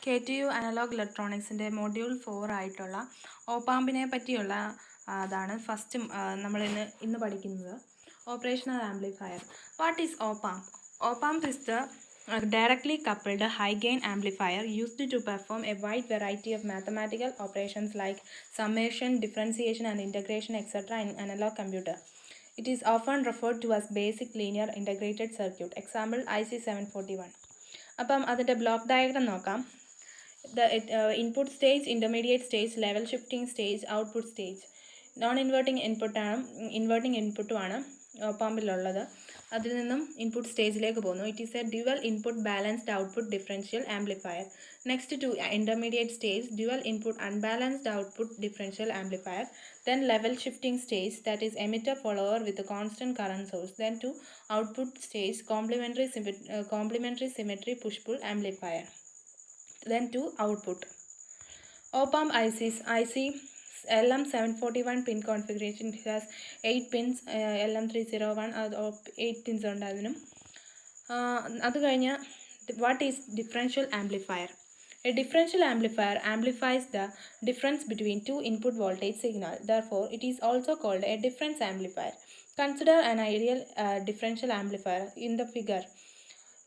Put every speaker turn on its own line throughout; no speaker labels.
KTU analogue ഇലക്ട്രോണിക്സിൻ്റെ module 4 ആയിട്ടുള്ള ഓപ്പാമ്പിനെ പറ്റിയുള്ള അതാണ് ഫസ്റ്റ് നമ്മൾ ഇന്ന് പഠിക്കുന്നത്. Operational amplifier. What is op amp? Op amp is the directly coupled high gain amplifier used to perform a wide variety of mathematical operations like summation, differentiation and integration etc. in analog computer. It is often referred to as basic linear integrated circuit. Example IC 741. അപ്പം അതിൻ്റെ block diagram നോക്കാം. The input stage, intermediate stage, level shifting stage, output stage. Non inverting ഇൻപുട്ടാണ്, inverting ഇൻപുട്ടുമാണ് ഓപ്പാമ്പിലുള്ളത്. അതിൽ നിന്നും input സ്റ്റേജിലേക്ക് പോകുന്നു. It is a dual input balanced output differential amplifier. Next to intermediate stage, dual input unbalanced output differential amplifier. Then level shifting stage, that is emitter follower with a constant current source. Then to output stage, complementary symmetry push-pull amplifier. Then to output. Op-amp ICs, IC LM741 pin configuration. It has 8 pins. LM301 8 pins ഉണ്ട് അതിനും. അത് കഴിഞ്ഞ് what is differential amplifier? A differential amplifier amplifies the difference between two input voltage signal. Therefore, it is also called a difference amplifier. Consider an ideal differential amplifier in the figure.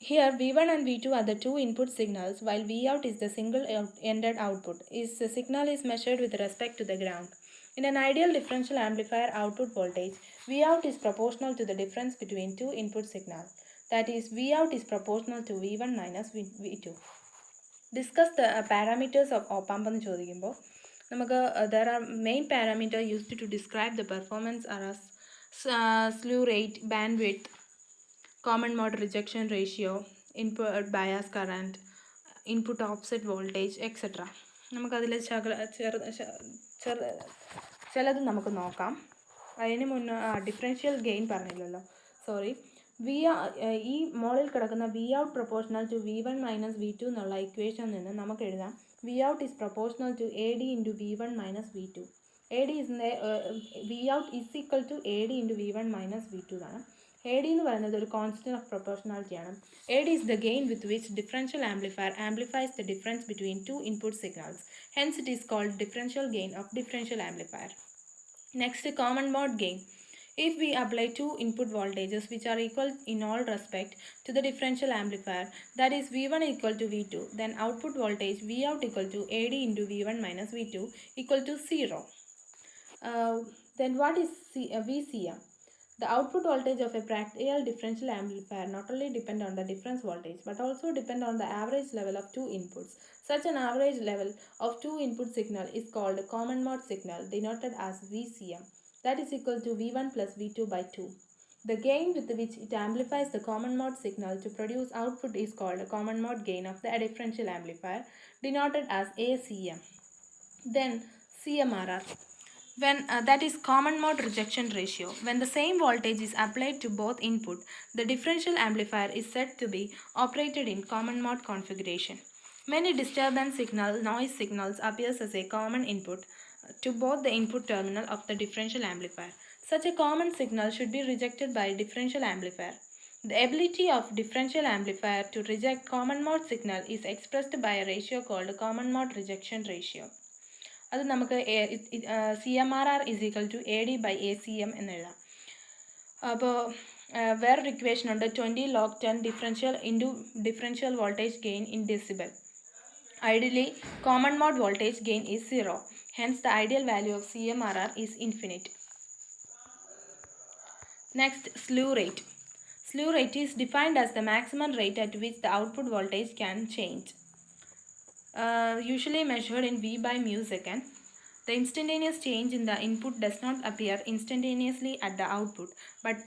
Here, V1 and V2 are the two input signals, while Vout is the single-ended output. The signal is measured with respect to the ground. In an ideal differential amplifier output voltage, Vout is proportional to the difference between two input signals. That is, Vout is proportional to V1 minus V2. Discuss the parameters of op-amp എന്ന് ചോദിക്കുമ്പോൾ നമുക്ക് there are main parameters used to describe the performance are slew rate, bandwidth, common mode rejection ratio, input bias current, input offset voltage, etc. നമുക്കതിൽ ചിലത് നമുക്ക് നോക്കാം. അതിന് മുന്നേ differential gain പറഞ്ഞില്ലല്ലോ, സോറി. ഈ മോളിൽ കിടക്കുന്ന V out proportional to V1 minus V2 എന്നുള്ള ഇക്വേഷനിൽ നിന്ന് നമുക്ക് എഴുതാം V out is proportional to AD into V1 minus V2. AD V out is equal to AD into V1 minus V2 ആണ്. AD എന്ന് പറയുന്നത് ഒരു കോൺസ്റ്റന്റ് ഓഫ് പ്രൊപ്പോർഷണാലിറ്റി ആണ്. AD is the gain with which differential amplifier amplifies the difference between two input signals. Hence, it is called differential gain of differential amplifier. Next, common mode gain. If we apply two input voltages which are equal in all respect to the differential amplifier, that is V1 equal to V2, then output voltage Vout equal to AD into V1 minus V2 equal to 0. Then what is VCM? The output voltage of a practical differential amplifier not only depend on the difference voltage but also depend on the average level of two inputs. Such an average level of two input signal is called common mode signal, denoted as VCM. That is equal to V1 plus V2 by 2. The gain with which it amplifies the common mode signal to produce output is called a common mode gain of the differential amplifier, denoted as ACM. Then CMRR. When that is common mode rejection ratio. When the same voltage is applied to both input, the differential amplifier is said to be operated in common mode configuration. Many disturbance noise signals appears as a common input to both the input terminal of the differential amplifier. Such a common signal should be rejected by a differential amplifier. The ability of differential amplifier to reject common mode signal is expressed by a ratio called common mode rejection ratio. അത് നമുക്ക് CMRR is equal to AD by ACM എന്ന് എഴുതാം. അപ്പോൾ വേറൊരു equation ഉണ്ട്, 20 log 10 differential into differential voltage gain in decibel. Ideally, common mode voltage gain is 0. Hence, the ideal value of CMRR is infinite. Next, slew rate. Slew rate is defined as the maximum rate at which the output voltage can change. Usually measured in V by mu second. The instantaneous change in the input does not appear instantaneously at the output, but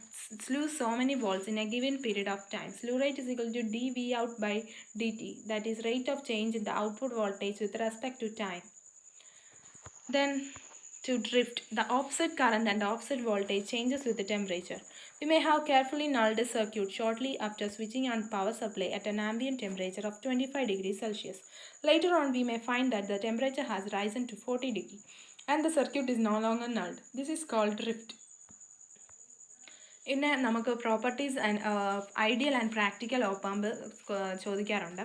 slews so many volts in a given period of time. Slew rate is equal to dV out by dt, that is rate of change in the output voltage with respect to time. Then to drift, the offset current and offset voltage changes with the temperature. We may have carefully nulled a circuit shortly after switching on power supply at an ambient temperature of 25 degrees Celsius. Later on, we may find that the temperature has risen to 40 degrees and the circuit is no longer nulled. This is called drift. പിന്നെ നമുക്ക് properties and ideal and practical opamp ചോദിക്കാറുണ്ട്.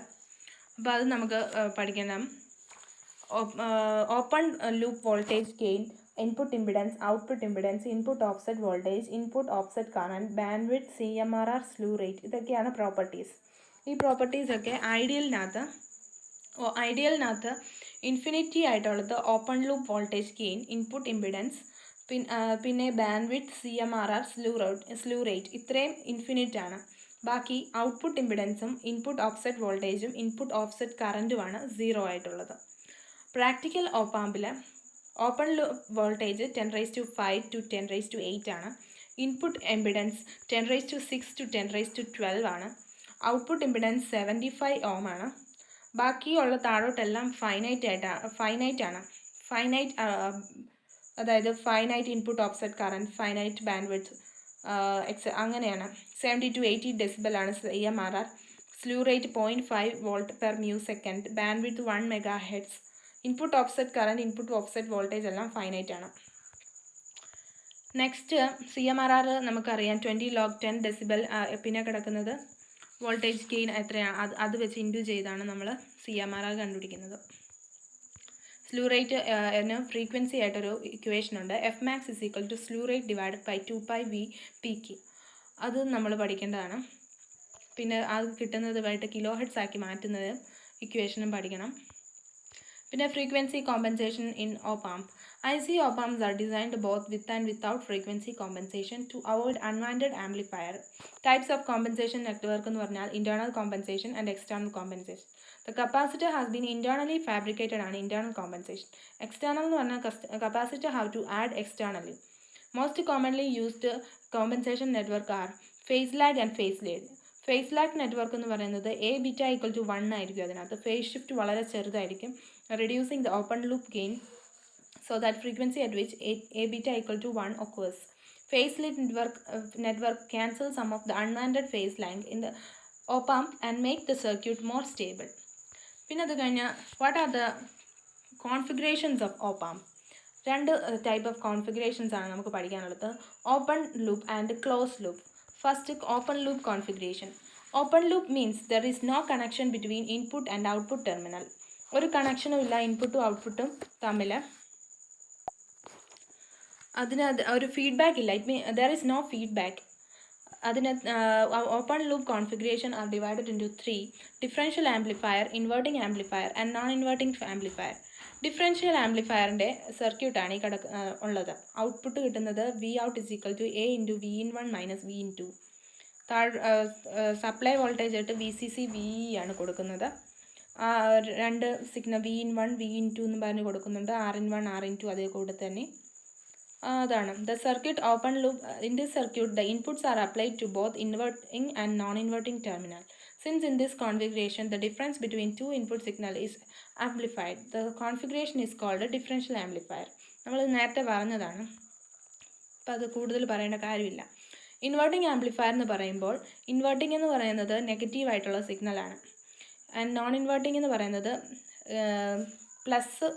അപ്പോൾ അത് നമുക്ക് പഠിക്കണം. Open loop voltage gain, input impedance, output impedance, input offset voltage, input offset current, bandwidth, CMRR, slew rate, ഇതൊക്കെയാണ് properties. ഈ പ്രോപ്പർട്ടീസൊക്കെ ഐഡിയലിനകത്ത് ഇൻഫിനിറ്റി ആയിട്ടുള്ളത് open loop voltage gain, input impedance, പിന്നെ ബാൻഡ്വിഡ്ത്ത്, CMRR, സ്ലൂ റേറ്റ്, ഇത്രയും ഇൻഫിനിറ്റ് ആണ്. ബാക്കി output ഇമ്പിഡൻസും ഇൻപുട്ട് ഓഫ്സെറ്റ് വോൾട്ടേജും ഇൻപുട്ട് ഓഫ്സെറ്റ് കറൻറ്റുമാണ് 0 ആയിട്ടുള്ളത്. പ്രാക്ടിക്കൽ ഓപ്പാമ്പിൽ ഓപ്പൺ ലൂപ്പ് വോൾട്ടേജ് 10⁵ to 10⁸ ആണ്. ഇൻപുട്ട് ഇമ്പിഡൻസ് 10⁶ to 10⁻12 ആണ്. ഔട്ട്പുട്ട് ഇമ്പിഡൻസ് 75 ohm ആണ്. ബാക്കിയുള്ള താഴോട്ടെല്ലാം ഫൈനൈറ്റ് ആണ്. അതായത് finite input offset current, finite bandwidth, അങ്ങനെയാണ്. 70 to 80 decibel ആണ് CMRR. Slew rate 0.5 volt/ms. Bandwidth 1 MHz. Input offset current, input offset voltage എല്ലാം finite ആണ്. നെക്സ്റ്റ് CMRR നമുക്കറിയാം 20 log 10 decibel. പിന്നെ കിടക്കുന്നത് വോൾട്ടേജ് ഗെയിൻ എത്രയാണ് അത് വെച്ച് ഇൻഡ്യൂ ചെയ്താണ് നമ്മൾ CMRR കണ്ടുപിടിക്കുന്നത്. സ്ലൂ റേറ്റ് ഫ്രീക്വൻസി ആയിട്ടൊരു ഇക്വേഷൻ ഉണ്ട്. Fmax = slew rate divided by 2π/v/pk. അത് നമ്മൾ പഠിക്കേണ്ടതാണ്. പിന്നെ അത് കിട്ടുന്നതുമായിട്ട് കിലോ ഹെർട്സ് ആക്കി മാറ്റുന്നത് ഇക്വേഷനും പഠിക്കണം. പിന്നെ frequency compensation in op-amp. IC op-amps are designed both with and without frequency compensation to avoid unwanted amplifier. Types of compensation network എന്ന് പറഞ്ഞാൽ internal compensation and external compensation. The capacitor has been internally fabricated ആണ് internal compensation. External എന്ന് പറഞ്ഞാൽ capacitor have to add externally. Most commonly used compensation network are phase lag and phase lead. Phase lag network എന്ന് പറയുന്നത് Aβ = 1 ആയിരിക്കും. അതിനകത്ത് phase shift വളരെ ചെറുതായിരിക്കും, reducing the open loop gain so that frequency at which Aβ = 1 occurs. Phase lead network cancels some of the unwanted phase lag in the op-amp and make the circuit more stable. പിന്നെ അത് കഴിഞ്ഞാൽ what are the configurations of op-amp? രണ്ട് type of configurations ആണ് നമുക്ക് പഠിക്കാനുള്ളത്. Open loop and close loop. First, open loop configuration. Open loop means there is no connection between input and output terminal. ഒരു കണക്ഷനും ഇല്ല ഇൻപുട്ടും ഔട്ട്പുട്ടും തമ്മിൽ. അതിന് ഒരു ഫീഡ്ബാക്ക് ഇല്ല. There is no feedback. അതിന് open loop configuration are divided into 3: differential amplifier, inverting amplifier and non inverting amplifier. Differential ആംപ്ലിഫയറിൻ്റെ സർക്യൂട്ടാണ് ഈ ഉള്ളത്. ഔട്ട്പുട്ട് കിട്ടുന്നത് Vout = A × Vin1 - Vin2. Supply voltage ആയിട്ട് VCC VE ആണ് കൊടുക്കുന്നത്. രണ്ട് സിഗ്നൽ Vin1 Vin2 എന്ന് പറഞ്ഞ് കൊടുക്കുന്നുണ്ട്. Rin1 Rin2 അതേ കൂടെ തന്നെ അതാണ്. The circuit open loop. In this circuit the inputs are applied to both inverting and non inverting terminal. Since in this configuration the difference between two input signal is amplified, the configuration is called a differential amplifier. നമ്മൾ നേരത്തെ പറഞ്ഞതാണ്, അപ്പോൾ അത് കൂടുതൽ പറയേണ്ട കാര്യമില്ല. Inverting amplifier എന്ന് പറയുമ്പോൾ ഇൻവേർട്ടിംഗ് എന്ന് പറയുന്നത് നെഗറ്റീവ് ആയിട്ടുള്ള സിഗ്നലാണ്. ആൻഡ് നോൺ ഇൻവേർട്ടിംഗ് എന്ന് പറയുന്നത് പ്ലസ്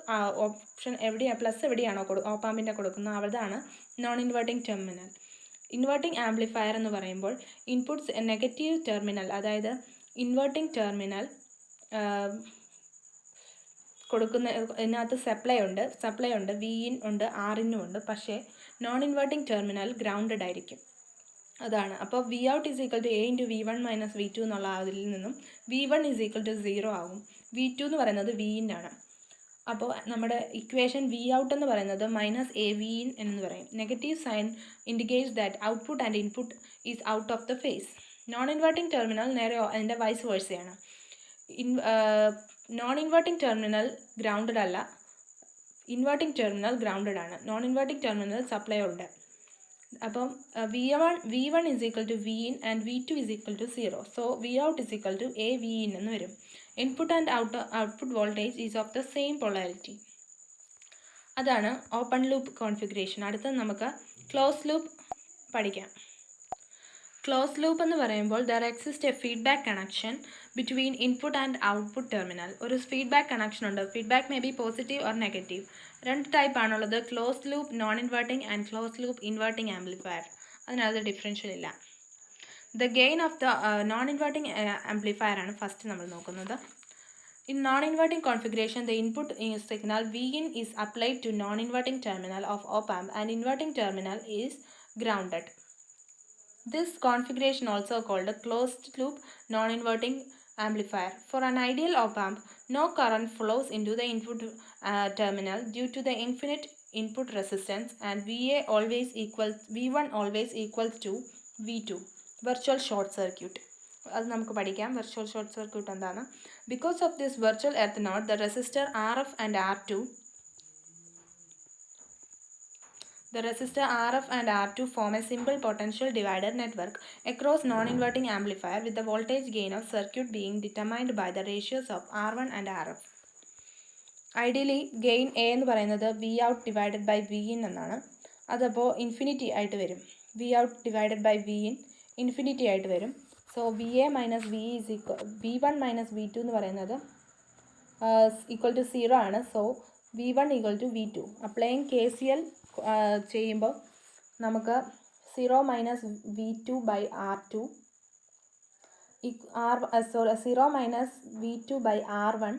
ഓപ്ഷൻ പ്ലസ് എവിടെയാണോ ഓപ്പാമ്പിൻ്റെ കൊടുക്കുന്നത് അവിടെയാണ് non inverting terminal. Inverting amplifier എന്ന് പറയുമ്പോൾ ഇൻപുട്ട്സ് നെഗറ്റീവ് ടെർമിനൽ, അതായത് ഇൻവേർട്ടിംഗ് ടെർമിനൽ കൊടുക്കുന്ന ഇതിനകത്ത് സപ്ലൈ ഉണ്ട്, Vin ഉണ്ട്, Rin ഉണ്ട്. പക്ഷേ നോൺ ഇൻവേർട്ടിംഗ് ടെർമിനൽ ഗ്രൗണ്ടഡ് ആയിരിക്കും. അതാണ്. അപ്പോൾ Vout = A × V1 - V2 എന്നുള്ള അതിൽ നിന്നും V1 = 0 ആകും. V2 എന്ന് പറയുന്നത് Vin ആണ്. അപ്പോൾ നമ്മുടെ ഇക്വേഷൻ Vout എന്ന് പറയുന്നത് -AVin എന്ന് പറയും. Negative sign indicates that output and input is out of the phase. Non inverting terminal നേരെ അതിൻ്റെ വൈസ് വേഴ്സയാണ്. നോൺ ഇൻവേർട്ടിംഗ് ടെർമിനൽ ഗ്രൗണ്ടഡ് അല്ല, ഇൻവേർട്ടിംഗ് ടെർമിനൽ ഗ്രൗണ്ടഡ് ആണ്. നോൺ ഇൻവേർട്ടിംഗ് ടെർമിനൽ സപ്ലൈ ഉണ്ട്. അപ്പം V1 = Vin and V2 = 0. So Vout = AVin എന്ന് വരും. Input and output voltage is of the same polarity. അതാണ് ഓപ്പൺ ലൂപ്പ് കോൺഫിഗറേഷൻ. അടുത്തത് നമുക്ക് ക്ലോസ് ലൂപ്പ് പഠിക്കാം. ക്ലോസ് ലൂപ്പ് എന്ന് പറയുമ്പോൾ there exist A feedback connection between input and output terminal. ഒരു feedback connection ഉണ്ട്. Feedback may be positive or negative. രണ്ട് type ആണുള്ളത്: close loop non inverting and close loop inverting amplifier. അതിനകത്ത് differential ഇല്ല. The gain of the non inverting amplifier ആണ് first നമ്മൾ നോക്കുന്നത്. In non-inverting configuration, the input signal Vin is applied to non-inverting terminal of op-amp and inverting terminal is grounded. This configuration also called a closed-loop non-inverting amplifier. For an ideal op-amp, no current flows into the input terminal due to the infinite input resistance and V1 always equals to V2, virtual short circuit. അത് നമുക്ക് പഠിക്കാം virtual short circuit എന്താണ്. Because of this virtual earth knot, the resistor RF and R2 form a simple potential divider network across non-inverting amplifier with the voltage gain of circuit being determined by the ratios of R1 and RF. Ideally, gain A എന്ന് പറയുന്നത് Vout divided by Vin എന്നാണ്. അതപ്പോൾ infinity ആയിട്ട് വരും. Vout divided by Vin infinity ആയിട്ട് വരും. So VA minus VE is equal V1 minus V2 എന്ന് പറയുന്നത് ഈക്വൽ ടു 0 ആണ്. So V1 equal to V2. Applying KCL ചെയ്യുമ്പോൾ നമുക്ക് 0 minus V2 by R2 0 minus V2 by R1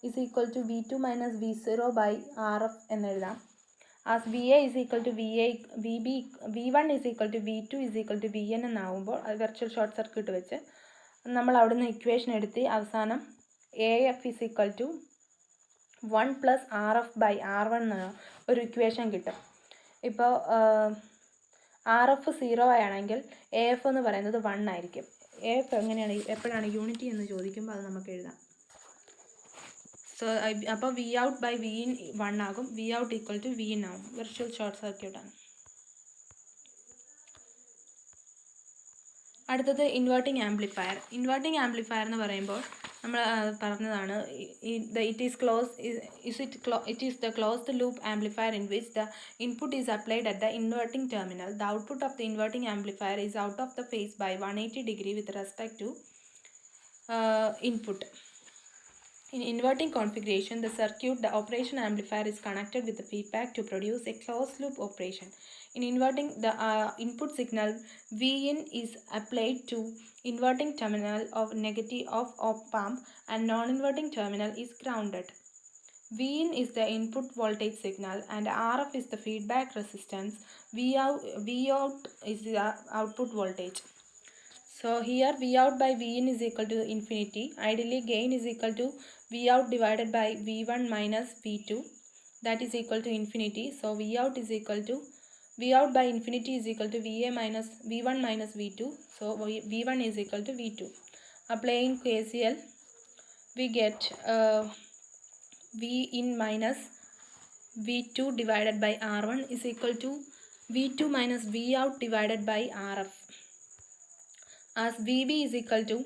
is equal to V2 minus V0 by RF എന്നെഴുതാം. As VA is equal to V1 is equal to V2 is equal to Vn എന്നാവുമ്പോൾ അത് virtual short circuit വെച്ച് നമ്മൾ അവിടുന്ന് equation എടുത്ത് അവസാനം AF is equal to 1 plus RF by R1 എന്ന ഒരു equation കിട്ടും. ഇപ്പോൾ RF 0 ആണെങ്കിൽ AF എന്ന് പറയുന്നത് 1 ആയിരിക്കും. AF എപ്പോഴാണ് യൂണിറ്റി എന്ന് ചോദിക്കുമ്പോൾ അത് നമുക്ക് എഴുതാം. സോ അപ്പോൾ Vout ബൈ Vin 1 ആകും. Vout ഈക്വൽ ടു Vin ആകും. വെർച്വൽ ഷോർട്ട് സർക്യൂട്ടാണ്. അടുത്തത് ഇൻവേർട്ടിംഗ് ആംപ്ലിഫയർ. ഇൻവേർട്ടിംഗ് ആംപ്ലിഫയർ എന്ന് പറയുമ്പോൾ നമ്മൾ പറഞ്ഞതാണ് it is the closed loop amplifier in which the input is applied at the inverting terminal. The output of the inverting amplifier is out of the phase by 180 degree with respect to input. In inverting configuration, the operation amplifier is connected with the feedback to produce a closed loop operation. In inverting, the input signal Vin is applied to inverting terminal of negative of op-amp and non-inverting terminal is grounded. Vin is the input voltage signal and RF is the feedback resistance. Vout is the output voltage. So here Vout by Vin is equal to infinity. Ideally, gain is equal to Vout divided by V1 minus V2. That is equal to infinity. So Vout by infinity is equal to V1 minus V2. So V1 is equal to V2. Applying KCL, we get Vin minus V2 divided by R1 is equal to V2 minus Vout divided by RF. As VB is equal to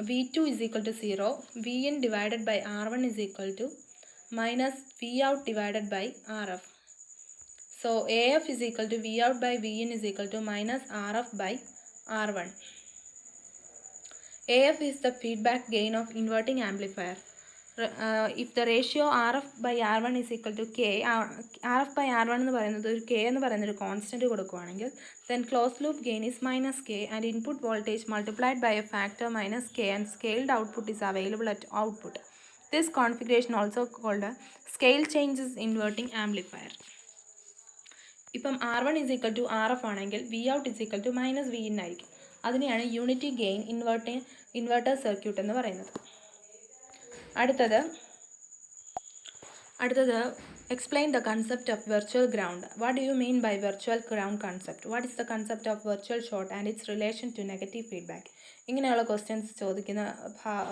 V2 is equal to 0, Vn divided by R1 is equal to minus Vout divided by RF. So AF is equal to Vout by Vn is equal to minus RF by R1. AF is the feedback gain of inverting amplifier. If the ratio RF by R1 is equal to K, RF by R1 എന്ന് പറയുന്നത് ഒരു K എന്ന് പറയുന്നൊരു constant കൊടുക്കുകയാണെങ്കിൽ then closed loop gain is minus K and input voltage multiplied by a factor minus K and scaled output is available at output. This configuration also called a scale changes inverting amplifier. ഇപ്പം R1 is equal to RF ആണെങ്കിൽ Vout is equal to minus Vin ആയിരിക്കും. അതിനെയാണ് unity gain inverter circuit എന്ന് പറയുന്നത്. അടുത്തത് explain the concept of virtual ground. What do you mean by virtual ground concept? What is the concept of virtual short and its relation to negative feedback? ഇങ്ങനെയുള്ള questions ചോദിക്കുന്ന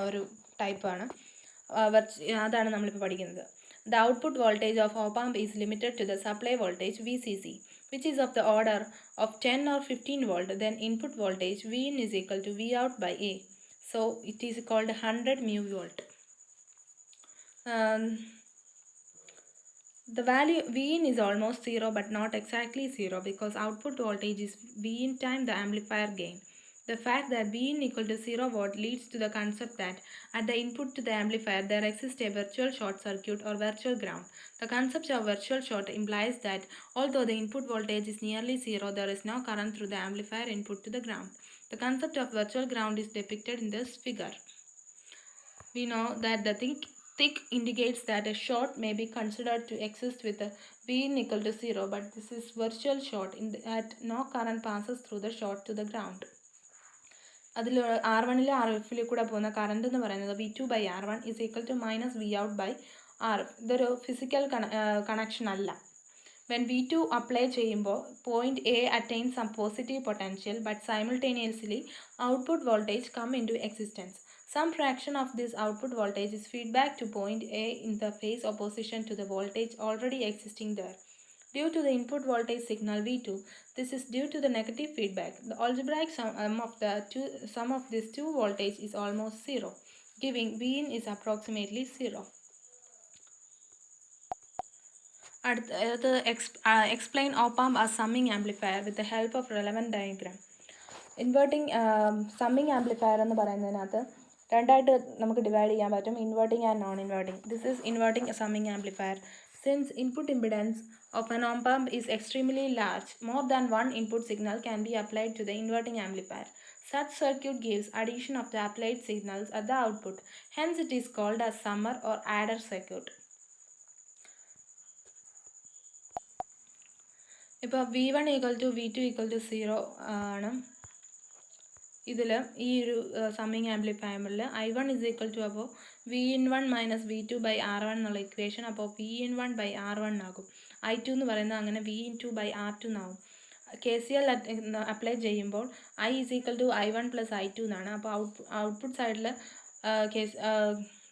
ഒരു ടൈപ്പാണ്. അതാണ് നമ്മളിപ്പോൾ പഠിക്കുന്നത്. The output voltage of op-amp is limited to the supply voltage VCC, which is of the order of 10 or 15 volt. Then input voltage Vin is equal to Vout by A. So it is called 100 mu volt. The value Vin is almost 0 but not exactly 0 because output voltage is Vin time the amplifier gain. The fact that Vin equal to 0 volt leads to the concept that at the input to the amplifier there exists a virtual short circuit or virtual ground. The concept of virtual short implies that although the input voltage is nearly 0, there is no current through the amplifier input to the ground. The concept of virtual ground is depicted in this figure. We know that the thick indicates that a short may be considered to exist with a Vin equal to 0, but this is virtual short in that no current passes through the short to the ground. അതിൽ R1 RF കൂടെ പോകുന്ന current എന്ന് പറയുന്നത് V2/R1 is equal to minus V out by RF. ഇതൊരു physical connection അല്ല. When V2 apply ചെയ്യുമ്പോൾ point A attains some positive potential, but simultaneously output voltage come into existence. Some fraction of this output voltage is feedback to point A in the phase opposition to the voltage already existing there. Due to the input voltage signal V2, this is due to the negative feedback. The algebraic sum of these two voltage is almost 0, giving Vin is approximately 0. Explain op-amp as summing amplifier with the help of relevant diagram. Inverting summing amplifier എന്ന് പറയുന്നതിനകത്ത് രണ്ടായിട്ട് നമുക്ക് divide ചെയ്യാൻ പറ്റും, inverting and non inverting. This is inverting summing amplifier. Since input impedance of an op-amp is extremely large, more than one input signal can be applied to the inverting amplifier. Such circuit gives addition of the applied signals at the output. Hence it is called as summer or adder circuit. ഇപ്പോൾ V1 = V2 = 0 ആണ്. ഇതിൽ ഈ ഒരു summing ആംപ്ലിഫയറിൽ I1 = അപ്പോൾ V1 - V2/R1 എന്നുള്ള equation, അപ്പോൾ V1/R1 ആകും. I2 എന്ന് പറയുന്നത് അങ്ങനെ V2/R2 എന്നാകും. KCL അപ്ലൈ ചെയ്യുമ്പോൾ I = I1 + I2 എന്നാണ്. അപ്പോൾ ഔട്ട്പുട്ട് സൈഡിൽ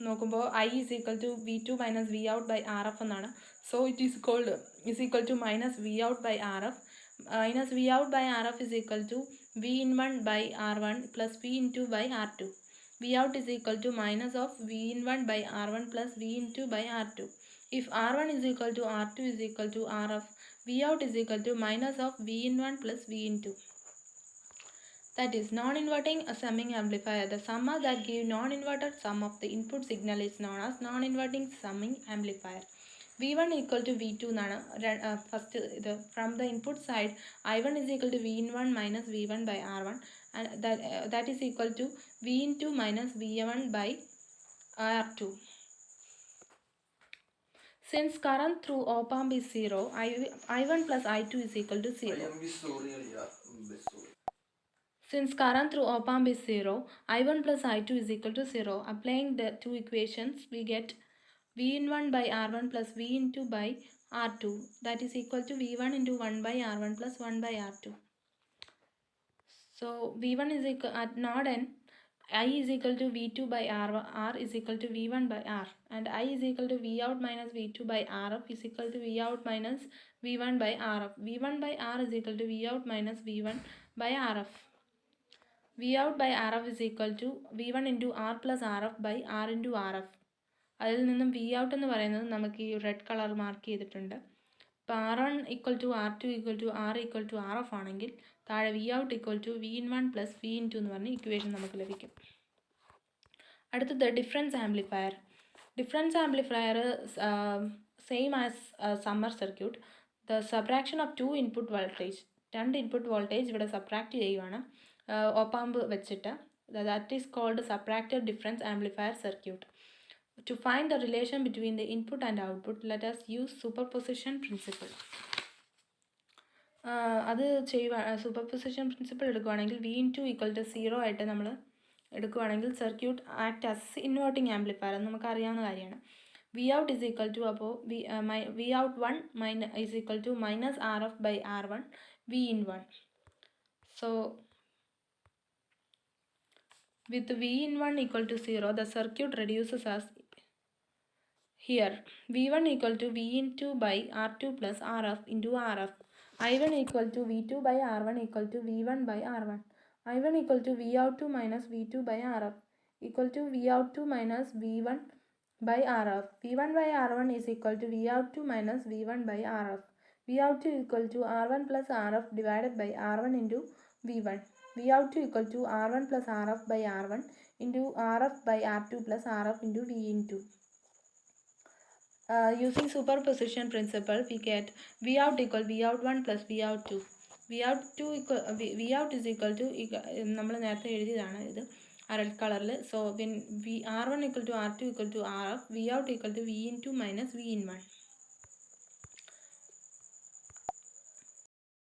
നോക്കുമ്പോൾ I = V2 - V out/RF എന്നാണ്. So it is equal to minus V out/RF. Minus V out/RF is equal to V1/R1 plus V2/R2. V out is equal to minus of V1/R1 plus V2/R2. If R1 is equal to R2 is equal to RF, V out is equal to minus of V1 plus V2. That is non-inverting summing amplifier. The summer that give non-inverted sum of the input signal is known as non-inverting summing amplifier. V1 = V2 എന്നാണ് first ഇത്. From the input side I1 = V1 minus V1/R1 and that is equal to V2 minus V1/R2. Since current through op-amp is 0, I1 plus I2 is equal to 0. Since current through op-amp is 0, I1 plus I2 is equal to 0. Applying the two equations, we get V1/R1 plus V2/R2, that is equal to V1 into 1/R1 plus 1/R2. So V1 is equal at node N, I is equal to V2/R, R is equal to V1/R, and I is equal to V out minus V2/RF is equal to V out minus V1/RF. V1/R is equal to V out minus V1/RF. V out/RF is equal to V1 into R plus RF by R into RF. അതിൽ നിന്നും V out എന്ന് പറയുന്നത് നമുക്ക് ഈ red colour mark ചെയ്തിട്ടുണ്ട്. ഇപ്പോൾ R1 = R2 = R = RF ആണെങ്കിൽ താഴെ V out = V1 plus V2 എന്ന് പറഞ്ഞ ഇക്വേഷൻ നമുക്ക് ലഭിക്കും. അടുത്തത് difference amplifier. Difference amplifier same as summer circuit. The subtraction of two input voltage, രണ്ട് ഇൻപുട്ട് വോൾട്ടേജ് ഇവിടെ സബ്ട്രാക്ട് ചെയ്യുവാണ് ഓപ്പാമ്പ് വെച്ചിട്ട്. That is called subtracted difference amplifier circuit. To find the relation between the input and output, let us use superposition principle. അത് superposition principle എടുക്കുകയാണെങ്കിൽ V2 = 0 ആയിട്ട് നമ്മൾ എടുക്കുകയാണെങ്കിൽ circuit act as inverting amplifier എന്ന് നമുക്കറിയാവുന്ന കാര്യമാണ്. V out is equal to അപ്പോൾ V out 1 is equal to minus RF/R1 V in 1. So with V in 1 = 0, the circuit reduces as here. V1 = V2/R2 plus RF into RF. I1 = V2/R1 = V1/R1. I1 = V out2 minus V2/RF equal to V out2 minus V1/RF. V1/R1 is equal to V out2 minus V1/RF. V out2 = R1 plus RF divided by R1 into V1. V out2 = R1 plus RF by R1 into RF by R2 plus RF into V into. Using superposition principle, we get V out = V out1 plus V out2. V out is equal to നമ്മൾ നേരത്തെ എഴുതിയതാണ് ഇത്. red color. So when R1 equal to R2 equal to Rf, V out equal to V in 2 minus V in 1.